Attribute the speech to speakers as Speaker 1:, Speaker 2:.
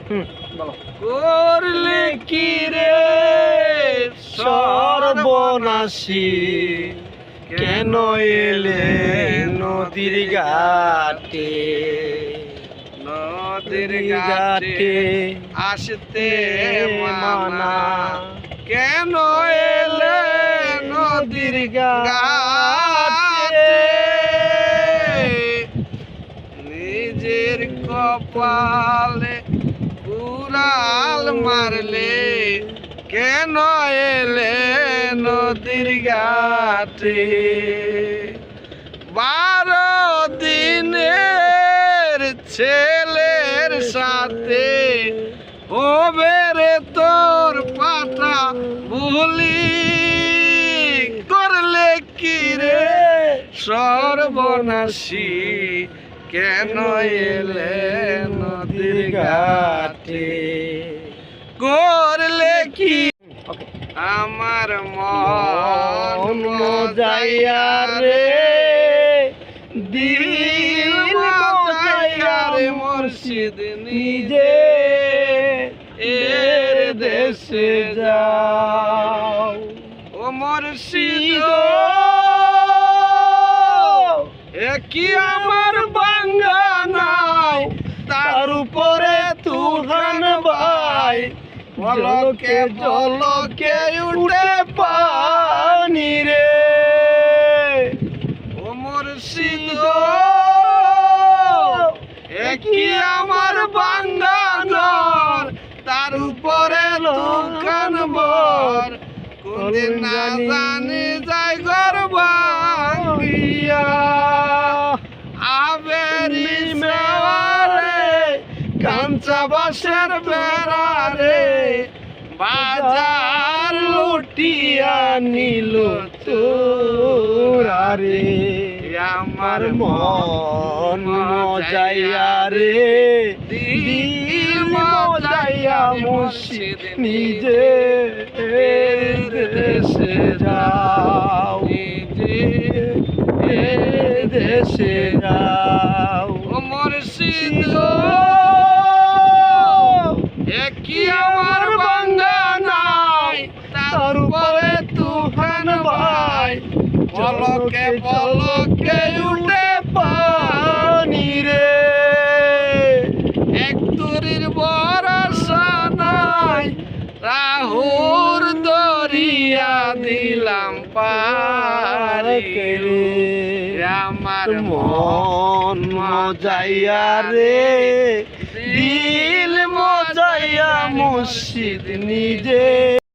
Speaker 1: করলে কি রে সর্বনাশী, কেন এলে নদীর ঘাটে, নদীর ঘাটে আসতে মানা, কেন এলে নদীর ঘাটে, নিজের কপালে কুড়াল মারলে, কেন এলে নদীর ঘাটে, 12 দিনের ছেলের সাথে হবে রে তোর পাটা ভুলি, করলে কি রে সর্বনাশী, কেন এলে নদীর ঘাটে, করলে কি আমার মন মজাইয়া রে, দিল মজাইয়া রে মুর্শিদ নিজে এর দেশে যাও, ও মুর্শিদ কি আমার বাঙ্গা নাই, তার উপরে তুফান ভাই, জলকে জলকে উঠে পানি রে, ও মুর্শিদ কি আমার বাঙ্গা ঘর, তার উপরে তুফান ভর, কোনদিন না জানি যায় ঘর ভাঙ্গিয়া, আবেরি মেওয়ারে কাঞ্চা বাসের বেড়ারে, বাজার লুটিয়া নিল তোরারে, আমার মন মজাইয়া রে, দিল মজাইয়া মুর্শিদ নিজে দেশে যাও, নিজে দেশে যাও, ও মুর্শিদ কি আমার বাঙ্গা নাই, তার উপরে তুফান ভাই, পলকে পলকে উঠে পানি রে, এক তুরির ভরসা নাই, রাহুর দরিয়া দিলাম পারি রে, আমার মন মজাইয়া রে, দিল মজাইয়া মুর্শিদ নিজে